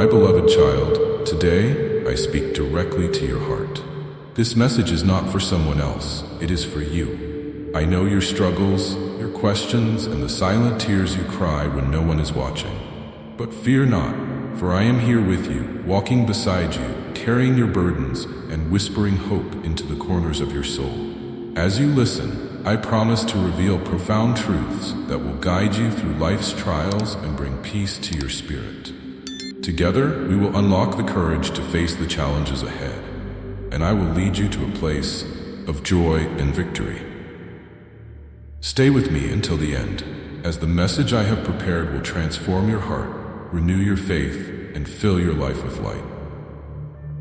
My beloved child, today I speak directly to your heart. This message is not for someone else, it is for you. I know your struggles, your questions, and the silent tears you cry when no one is watching. But fear not, for I am here with you, walking beside you, carrying your burdens, and whispering hope into the corners of your soul. As you listen, I promise to reveal profound truths that will guide you through life's trials and bring peace to your spirit. Together, we will unlock the courage to face the challenges ahead, and I will lead you to a place of joy and victory. Stay with me until the end, as the message I have prepared will transform your heart, renew your faith, and fill your life with light.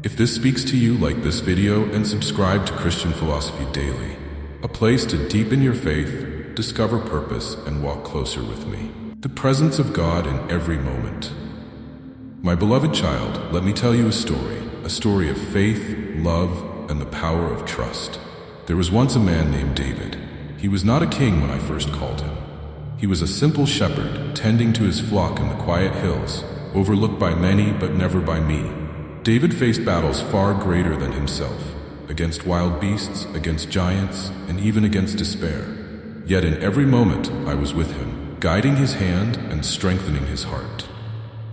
If this speaks to you, like this video and subscribe to Christian Philosophy Daily, a place to deepen your faith, discover purpose, and walk closer with me. The presence of God in every moment. My beloved child, let me tell you a story of faith, love, and the power of trust. There was once a man named David. He was not a king when I first called him. He was a simple shepherd, tending to his flock in the quiet hills, overlooked by many but never by me. David faced battles far greater than himself, against wild beasts, against giants, and even against despair. Yet in every moment I was with him, guiding his hand and strengthening his heart.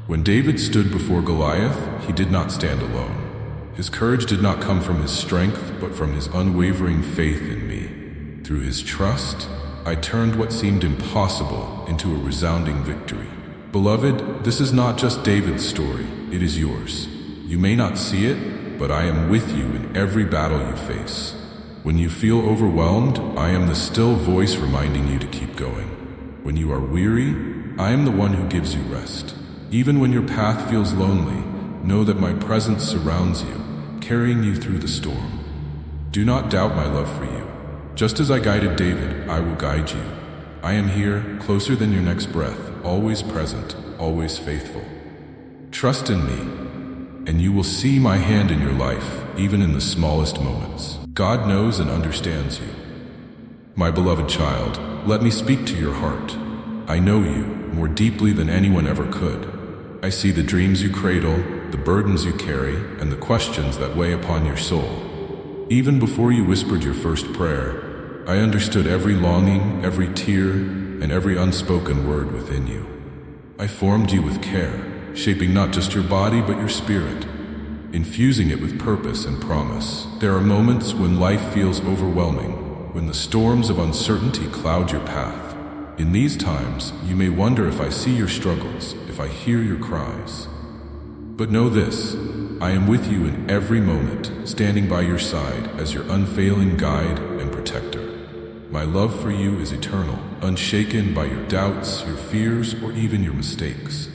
When David stood before Goliath, he did not stand alone. His courage did not come from his strength, but from his unwavering faith in me. Through his trust, I turned what seemed impossible into a resounding victory. Beloved, this is not just David's story, it is yours. You may not see it, but I am with you in every battle you face. When you feel overwhelmed, I am the still voice reminding you to keep going. When you are weary, I am the one who gives you rest. Even when your path feels lonely, know that my presence surrounds you, carrying you through the storm. Do not doubt my love for you. Just as I guided David, I will guide you. I am here, closer than your next breath, always present, always faithful. Trust in me, and you will see my hand in your life, even in the smallest moments. God knows and understands you. My beloved child, let me speak to your heart. I know you more deeply than anyone ever could. I see the dreams you cradle, the burdens you carry, and the questions that weigh upon your soul. Even before you whispered your first prayer, I understood every longing, every tear, and every unspoken word within you. I formed you with care, shaping not just your body but your spirit, infusing it with purpose and promise. There are moments when life feels overwhelming, when the storms of uncertainty cloud your path. In these times, you may wonder if I see your struggles, if I hear your cries. But know this, I am with you in every moment, standing by your side as your unfailing guide and protector. My love for you is eternal, unshaken by your doubts, your fears, or even your mistakes.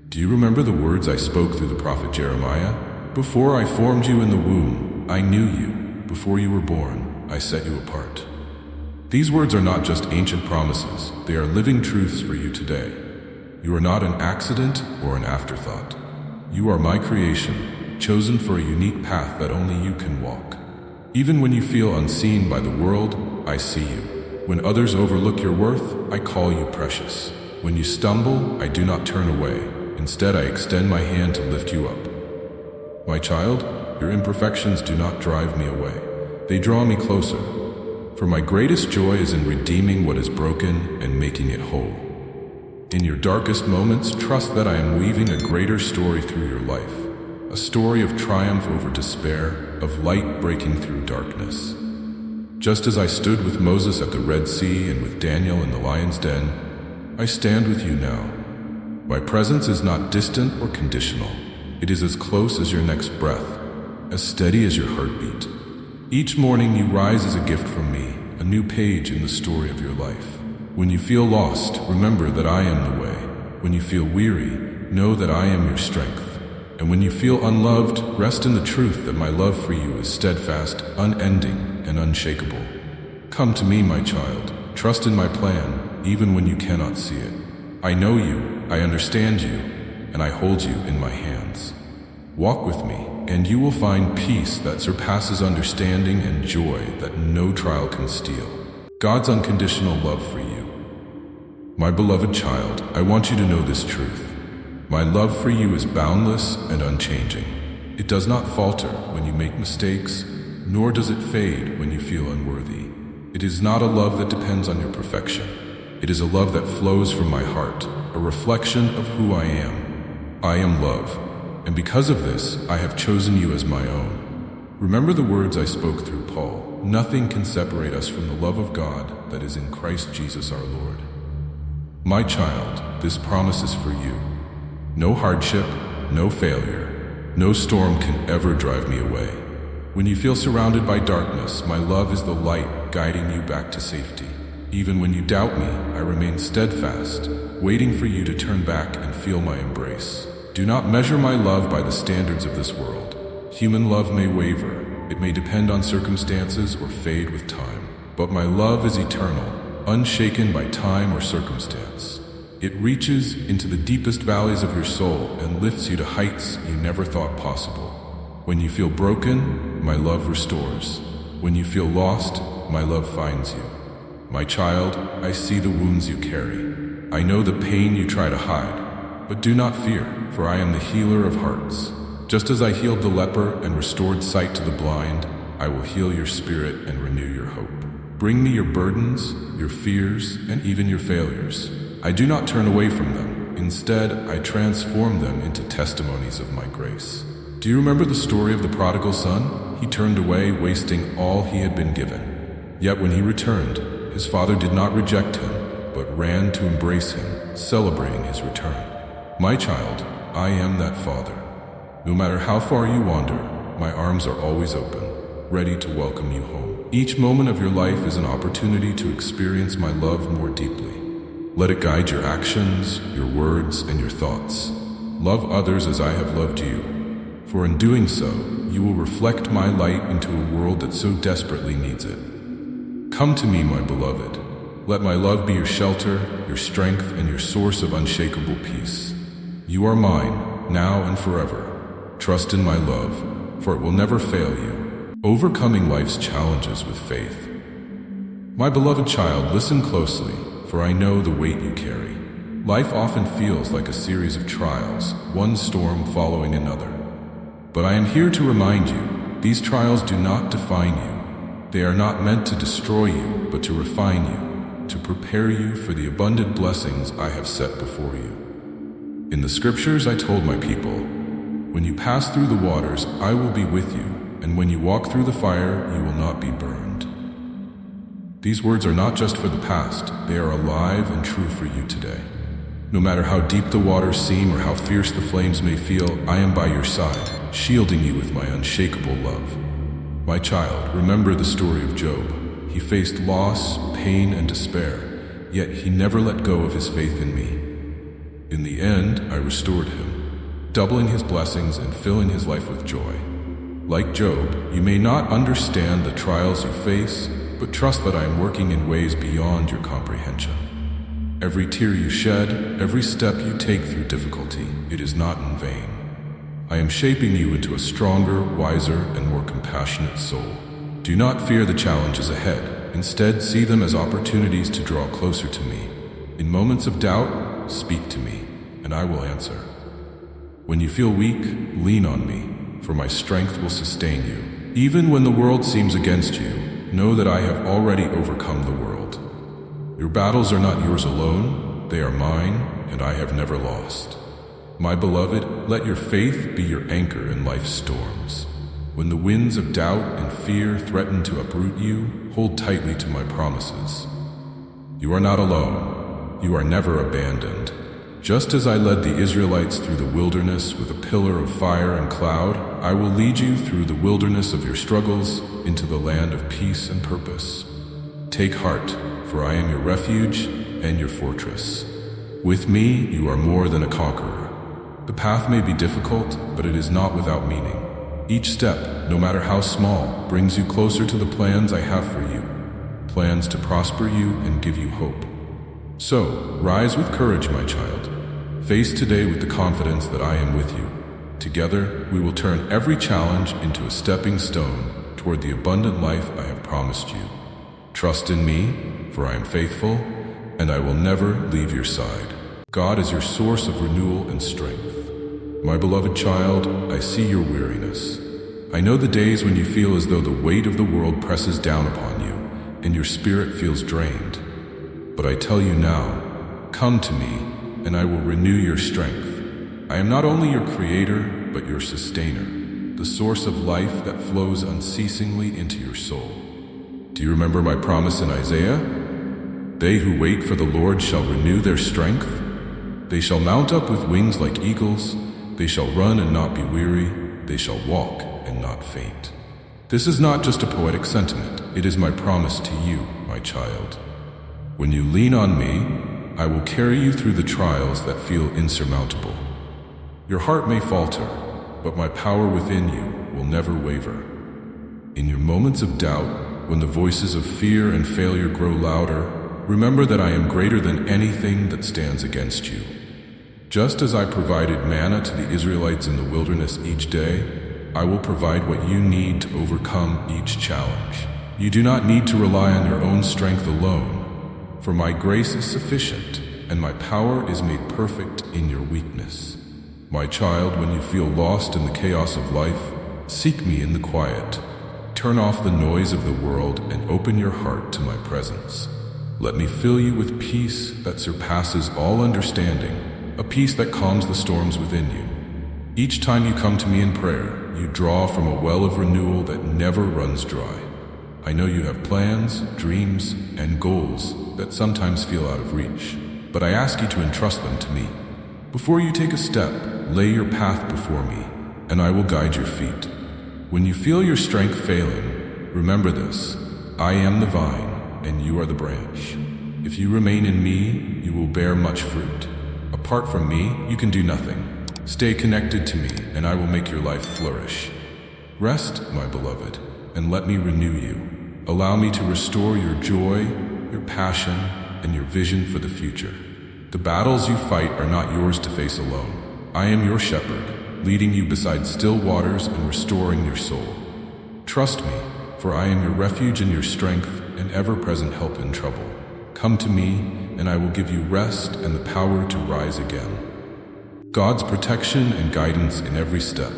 Do you remember the words I spoke through the prophet Jeremiah? Before I formed you in the womb, I knew you. Before you were born, I set you apart. These words are not just ancient promises, they are living truths for you today. You are not an accident or an afterthought. You are my creation, chosen for a unique path that only you can walk. Even when you feel unseen by the world, I see you. When others overlook your worth, I call you precious. When you stumble, I do not turn away. Instead, I extend my hand to lift you up. My child, your imperfections do not drive me away. They draw me closer. For my greatest joy is in redeeming what is broken and making it whole. In your darkest moments, trust that I am weaving a greater story through your life. A story of triumph over despair, of light breaking through darkness. Just as I stood with Moses at the Red Sea and with Daniel in the lion's den, I stand with you now. My presence is not distant or conditional. It is as close as your next breath, as steady as your heartbeat. Each morning you rise as a gift from me, a new page in the story of your life. When you feel lost, remember that I am the way. When you feel weary, know that I am your strength. And when you feel unloved, rest in the truth that my love for you is steadfast, unending, and unshakable. Come to me, my child. Trust in my plan, even when you cannot see it. I know you, I understand you, and I hold you in my hands. Walk with me, and you will find peace that surpasses understanding and joy that no trial can steal. God's unconditional love for you. My beloved child, I want you to know this truth. My love for you is boundless and unchanging. It does not falter when you make mistakes, nor does it fade when you feel unworthy. It is not a love that depends on your perfection. It is a love that flows from my heart, a reflection of who I am. I am love, and because of this, I have chosen you as my own. Remember the words I spoke through Paul. Nothing can separate us from the love of God that is in Christ Jesus our Lord. My child, this promise is for you. No hardship, no failure, no storm can ever drive me away. When you feel surrounded by darkness, my love is the light guiding you back to safety. Even when you doubt me, I remain steadfast, waiting for you to turn back and feel my embrace. Do not measure my love by the standards of this world. Human love may waver, it may depend on circumstances or fade with time. But my love is eternal, unshaken by time or circumstance. It reaches into the deepest valleys of your soul and lifts you to heights you never thought possible. When you feel broken, my love restores. When you feel lost, my love finds you. My child, I see the wounds you carry. I know the pain you try to hide. But do not fear, for I am the healer of hearts. Just as I healed the leper and restored sight to the blind, I will heal your spirit and renew your hope. Bring me your burdens, your fears, and even your failures. I do not turn away from them. Instead, I transform them into testimonies of my grace. Do you remember the story of the prodigal son? He turned away, wasting all he had been given. Yet when he returned, his father did not reject him, but ran to embrace him, celebrating his return. My child, I am that father. No matter how far you wander, my arms are always open, ready to welcome you home. Each moment of your life is an opportunity to experience my love more deeply. Let it guide your actions, your words, and your thoughts. Love others as I have loved you, for in doing so, you will reflect my light into a world that so desperately needs it. Come to me, my beloved. Let my love be your shelter, your strength, and your source of unshakable peace. You are mine, now and forever. Trust in my love, for it will never fail you. Overcoming life's challenges with faith. My beloved child, listen closely, for I know the weight you carry. Life often feels like a series of trials, one storm following another. But I am here to remind you, these trials do not define you. They are not meant to destroy you, but to refine you, to prepare you for the abundant blessings I have set before you. In the scriptures I told my people, when you pass through the waters, I will be with you, and when you walk through the fire, you will not be burned. These words are not just for the past, they are alive and true for you today. No matter how deep the waters seem or how fierce the flames may feel, I am by your side, shielding you with my unshakable love. My child, remember the story of Job. He faced loss, pain, and despair, yet he never let go of his faith in me. In the end, I restored him, doubling his blessings and filling his life with joy. Like Job, you may not understand the trials you face, but trust that I am working in ways beyond your comprehension. Every tear you shed, every step you take through difficulty, it is not in vain. I am shaping you into a stronger, wiser, and more compassionate soul. Do not fear the challenges ahead. Instead, see them as opportunities to draw closer to me. In moments of doubt, speak to me, and I will answer. When you feel weak, lean on me, for my strength will sustain you. Even when the world seems against you, know that I have already overcome the world. Your battles are not yours alone, they are mine, and I have never lost. My beloved, let your faith be your anchor in life's storms. When the winds of doubt and fear threaten to uproot you, hold tightly to my promises. You are not alone. You are never abandoned. Just as I led the Israelites through the wilderness with a pillar of fire and cloud, I will lead you through the wilderness of your struggles into the land of peace and purpose. Take heart, for I am your refuge and your fortress. With me, you are more than a conqueror. The path may be difficult, but it is not without meaning. Each step, no matter how small, brings you closer to the plans I have for you, plans to prosper you and give you hope. So, rise with courage, my child. Face today with the confidence that I am with you. Together, we will turn every challenge into a stepping stone toward the abundant life I have promised you. Trust in me, for I am faithful, and I will never leave your side. God is your source of renewal and strength. My beloved child, I see your weariness. I know the days when you feel as though the weight of the world presses down upon you and your spirit feels drained. But I tell you now, come to me, and I will renew your strength. I am not only your creator, but your sustainer, the source of life that flows unceasingly into your soul. Do you remember my promise in Isaiah? They who wait for the Lord shall renew their strength. They shall mount up with wings like eagles. They shall run and not be weary. They shall walk and not faint. This is not just a poetic sentiment. It is my promise to you, my child. When you lean on me, I will carry you through the trials that feel insurmountable. Your heart may falter, but my power within you will never waver. In your moments of doubt, when the voices of fear and failure grow louder, remember that I am greater than anything that stands against you. Just as I provided manna to the Israelites in the wilderness each day, I will provide what you need to overcome each challenge. You do not need to rely on your own strength alone, for my grace is sufficient, and my power is made perfect in your weakness. My child, when you feel lost in the chaos of life, seek me in the quiet. Turn off the noise of the world and open your heart to my presence. Let me fill you with peace that surpasses all understanding, a peace that calms the storms within you. Each time you come to me in prayer, you draw from a well of renewal that never runs dry. I know you have plans, dreams, and goals that sometimes feel out of reach, but I ask you to entrust them to me. Before you take a step, lay your path before me, and I will guide your feet. When you feel your strength failing, remember this: I am the vine, and you are the branch. If you remain in me, you will bear much fruit. Apart from me, you can do nothing. Stay connected to me, and I will make your life flourish. Rest, my beloved, and let me renew you. Allow me to restore your joy, your passion, and your vision for the future. The battles you fight are not yours to face alone. I am your shepherd, leading you beside still waters and restoring your soul. Trust me, for I am your refuge and your strength and ever-present help in trouble. Come to me, and I will give you rest and the power to rise again. God's protection and guidance in every step.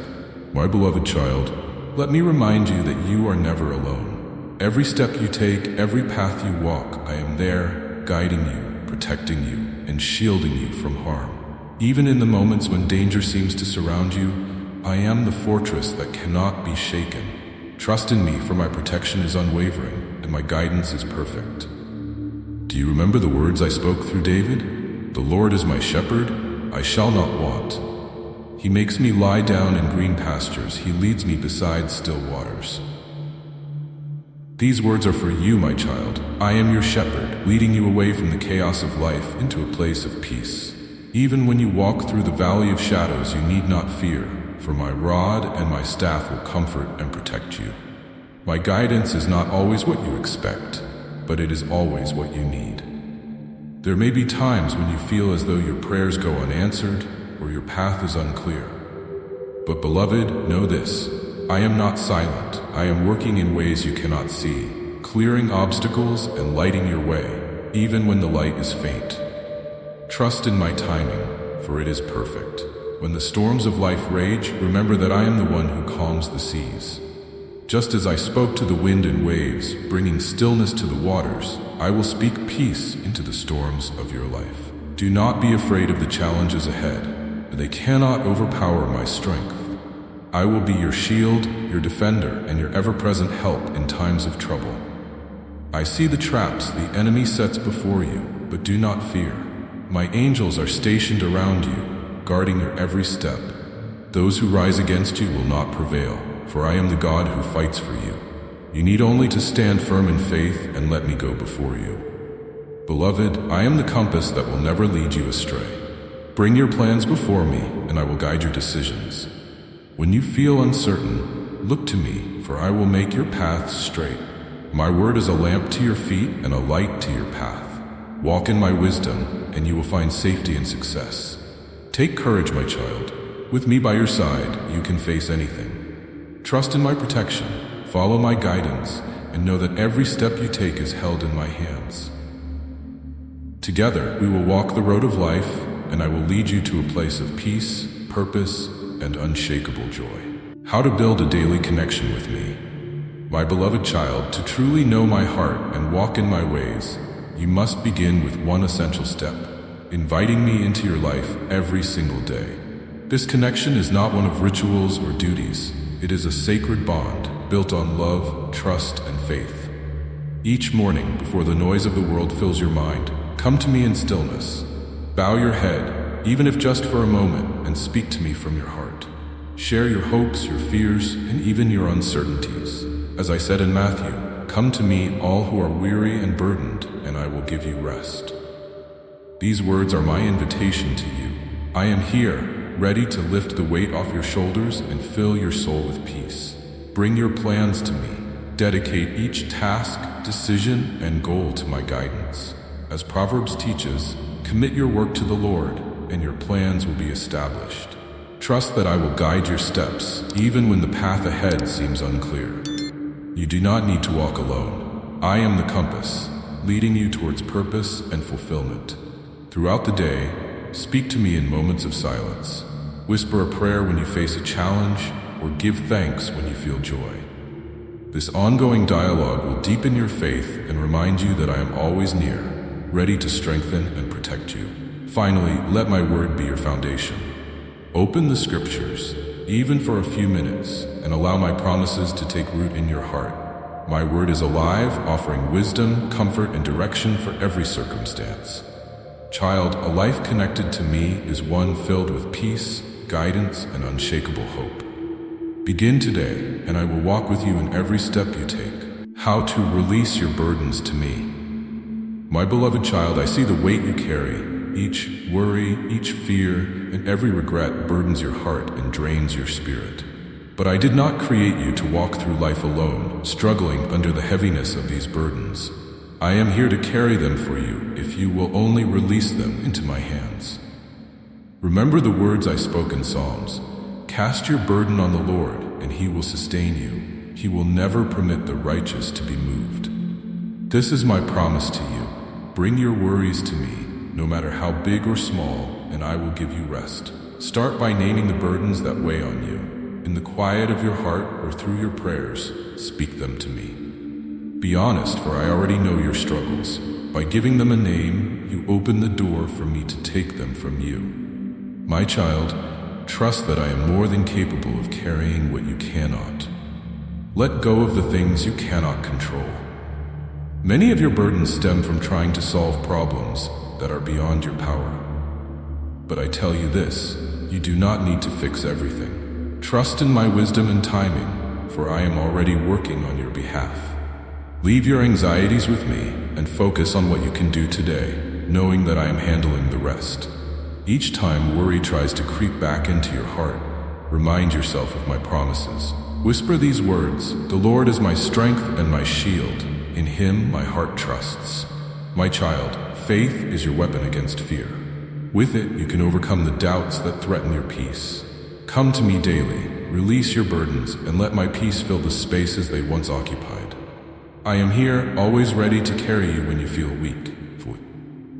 My beloved child, let me remind you that you are never alone. Every step you take, every path you walk, I am there, guiding you, protecting you, and shielding you from harm. Even in the moments when danger seems to surround you, I am the fortress that cannot be shaken. Trust in me, for my protection is unwavering, and my guidance is perfect. Do you remember the words I spoke through David? The Lord is my shepherd, I shall not want. He makes me lie down in green pastures, he leads me beside still waters. These words are for you, my child. I am your shepherd, leading you away from the chaos of life into a place of peace. Even when you walk through the valley of shadows, you need not fear, for my rod and my staff will comfort and protect you. My guidance is not always what you expect, but it is always what you need. There may be times when you feel as though your prayers go unanswered or your path is unclear. But beloved, know this: I am not silent. I am working in ways you cannot see, clearing obstacles and lighting your way, even when the light is faint. Trust in my timing, for it is perfect. When the storms of life rage, remember that I am the one who calms the seas. Just as I spoke to the wind and waves, bringing stillness to the waters, I will speak peace into the storms of your life. Do not be afraid of the challenges ahead. They cannot overpower my strength. I will be your shield, your defender, and your ever-present help in times of trouble. I see the traps the enemy sets before you, but do not fear. My angels are stationed around you, guarding your every step. Those who rise against you will not prevail, for I am the God who fights for you. You need only to stand firm in faith and let me go before you. Beloved, I am the compass that will never lead you astray. Bring your plans before me, and I will guide your decisions. When you feel uncertain, look to me, for I will make your paths straight. My word is a lamp to your feet and a light to your path. Walk in my wisdom, and you will find safety and success. Take courage, my child. With me by your side, you can face anything. Trust in my protection, follow my guidance, and know that every step you take is held in my hands. Together, we will walk the road of life, and I will lead you to a place of peace, purpose, and unshakable joy. How to build a daily connection with me. My beloved child, to truly know my heart and walk in my ways, you must begin with one essential step: inviting me into your life every single day. This connection is not one of rituals or duties. It is a sacred bond built on love, trust, and faith. Each morning, before the noise of the world fills your mind, come to me in stillness. Bow your head, even if just for a moment, and speak to me from your heart. Share your hopes, your fears, and even your uncertainties. As I said in Matthew, "Come to me, all who are weary and burdened, and I will give you rest." These words are my invitation to you. I am here, ready to lift the weight off your shoulders and fill your soul with peace. Bring your plans to me. Dedicate each task, decision, and goal to my guidance. As Proverbs teaches, commit your work to the Lord, and your plans will be established. Trust that I will guide your steps, even when the path ahead seems unclear. You do not need to walk alone. I am the compass, leading you towards purpose and fulfillment. Throughout the day, speak to me in moments of silence. Whisper a prayer when you face a challenge, or give thanks when you feel joy. This ongoing dialogue will deepen your faith and remind you that I am always near, ready to strengthen and protect you. Finally, let my word be your foundation. Open the scriptures, even for a few minutes, and allow my promises to take root in your heart. My word is alive, offering wisdom, comfort, and direction for every circumstance. Child, a life connected to me is one filled with peace, guidance, and unshakable hope. Begin today, and I will walk with you in every step you take. How to release your burdens to me. My beloved child, I see the weight you carry. Each worry, each fear, and every regret burdens your heart and drains your spirit. But I did not create you to walk through life alone, struggling under the heaviness of these burdens. I am here to carry them for you if you will only release them into my hands. Remember the words I spoke in Psalms. Cast your burden on the Lord, and he will sustain you. He will never permit the righteous to be moved. This is my promise to you. Bring your worries to me, no matter how big or small, and I will give you rest. Start by naming the burdens that weigh on you. In the quiet of your heart or through your prayers, speak them to me. Be honest, for I already know your struggles. By giving them a name, you open the door for me to take them from you. My child, trust that I am more than capable of carrying what you cannot. Let go of the things you cannot control. Many of your burdens stem from trying to solve problems that are beyond your power. But I tell you this, you do not need to fix everything. Trust in my wisdom and timing, for I am already working on your behalf. Leave your anxieties with me and focus on what you can do today, knowing that I am handling the rest. Each time worry tries to creep back into your heart, remind yourself of my promises. Whisper these words: "The Lord is my strength and my shield. In him my heart trusts." My child, faith is your weapon against fear. With it, you can overcome the doubts that threaten your peace. Come to me daily, release your burdens, and let my peace fill the spaces they once occupied. I am here, always ready to carry you when you feel weak.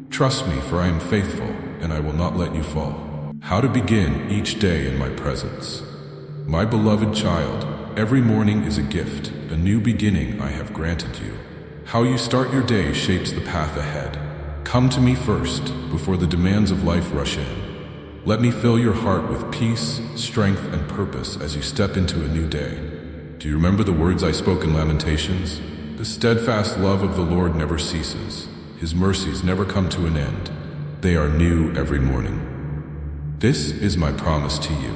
Trust me, for I am faithful, and I will not let you fall. How to begin each day in my presence. My beloved child, every morning is a gift, a new beginning I have granted you. How you start your day shapes the path ahead. Come to me first, before the demands of life rush in. Let me fill your heart with peace, strength, and purpose as you step into a new day. Do you remember the words I spoke in Lamentations? The steadfast love of the Lord never ceases. His mercies never come to an end. They are new every morning. This is my promise to you.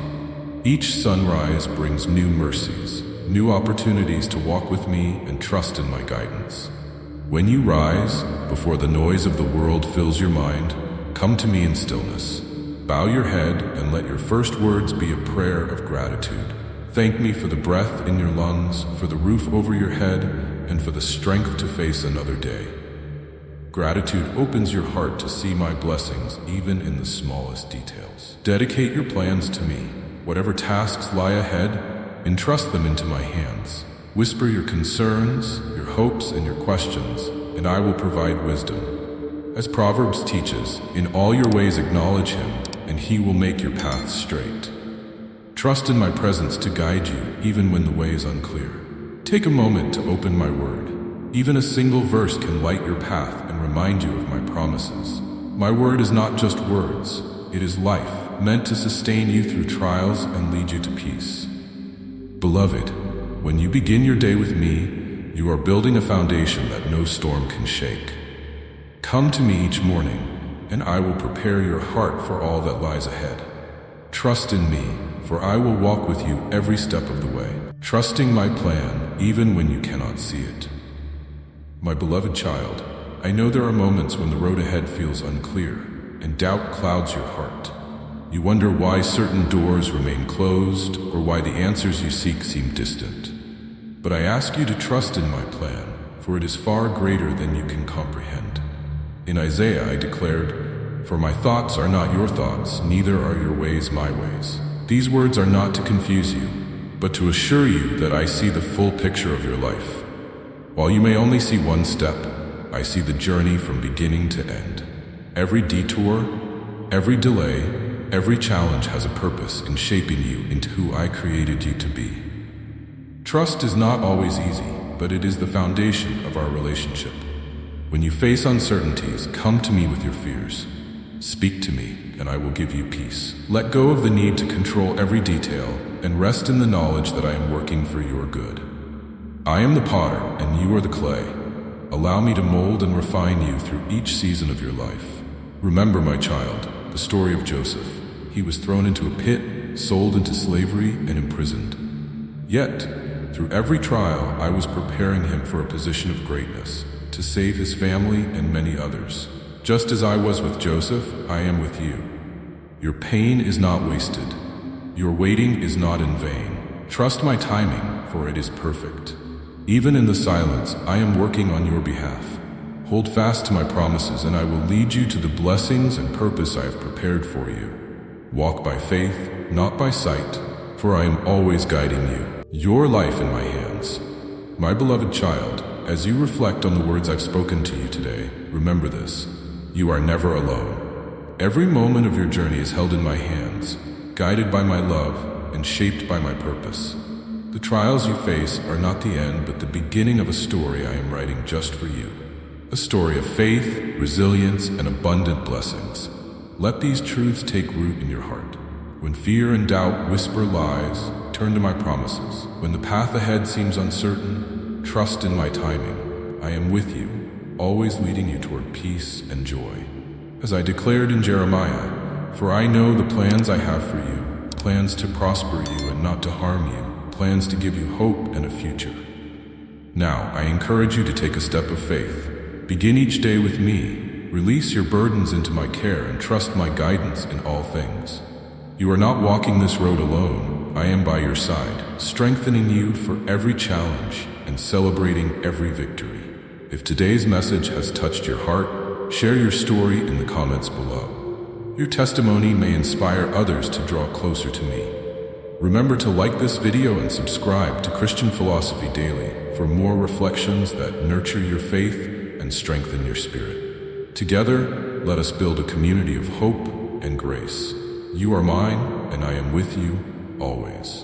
Each sunrise brings new mercies, new opportunities to walk with me and trust in my guidance. When you rise, before the noise of the world fills your mind, come to me in stillness. Bow your head and let your first words be a prayer of gratitude. Thank me for the breath in your lungs, for the roof over your head, and for the strength to face another day. Gratitude opens your heart to see my blessings even in the smallest details. Dedicate your plans to me. Whatever tasks lie ahead, entrust them into my hands. Whisper your concerns, your hopes, and your questions, and I will provide wisdom. As Proverbs teaches, in all your ways acknowledge him, and he will make your paths straight. Trust in my presence to guide you, even when the way is unclear. Take a moment to open my word. Even a single verse can light your path and remind you of my promises. My word is not just words, it is life, meant to sustain you through trials and lead you to peace. Beloved, when you begin your day with me, you are building a foundation that no storm can shake. Come to me each morning, and I will prepare your heart for all that lies ahead. Trust in me, for I will walk with you every step of the way, trusting my plan even when you cannot see it. My beloved child, I know there are moments when the road ahead feels unclear, and doubt clouds your heart. You wonder why certain doors remain closed, or why the answers you seek seem distant. But I ask you to trust in my plan, for it is far greater than you can comprehend. In Isaiah I declared, "For my thoughts are not your thoughts, neither are your ways my ways." These words are not to confuse you, but to assure you that I see the full picture of your life. While you may only see one step, I see the journey from beginning to end. Every detour, every delay, every challenge has a purpose in shaping you into who I created you to be. Trust is not always easy, but it is the foundation of our relationship. When you face uncertainties, come to me with your fears. Speak to me, and I will give you peace. Let go of the need to control every detail, and rest in the knowledge that I am working for your good. I am the potter, and you are the clay. Allow me to mold and refine you through each season of your life. Remember, my child, the story of Joseph. He was thrown into a pit, sold into slavery, and imprisoned. Yet, through every trial, I was preparing him for a position of greatness, to save his family and many others. Just as I was with Joseph, I am with you. Your pain is not wasted. Your waiting is not in vain. Trust my timing, for it is perfect. Even in the silence, I am working on your behalf. Hold fast to my promises, and I will lead you to the blessings and purpose I have prepared for you. Walk by faith, not by sight, for I am always guiding you. Your life in my hands. My beloved child, as you reflect on the words I've spoken to you today, remember this: you are never alone. Every moment of your journey is held in my hands, guided by my love and shaped by my purpose. The trials you face are not the end, but the beginning of a story I am writing just for you. A story of faith, resilience, and abundant blessings. Let these truths take root in your heart. When fear and doubt whisper lies, turn to my promises. When the path ahead seems uncertain, trust in my timing. I am with you, always leading you toward peace and joy. As I declared in Jeremiah, "For I know the plans I have for you, plans to prosper you and not to harm you, plans to give you hope and a future." Now, I encourage you to take a step of faith. Begin each day with me. Release your burdens into my care and trust my guidance in all things. You are not walking this road alone. I am by your side, strengthening you for every challenge and celebrating every victory. If today's message has touched your heart, share your story in the comments below. Your testimony may inspire others to draw closer to me. Remember to like this video and subscribe to Christian Philosophy Daily for more reflections that nurture your faith and strengthen your spirit. Together, let us build a community of hope and grace. You are mine, and I am with you always.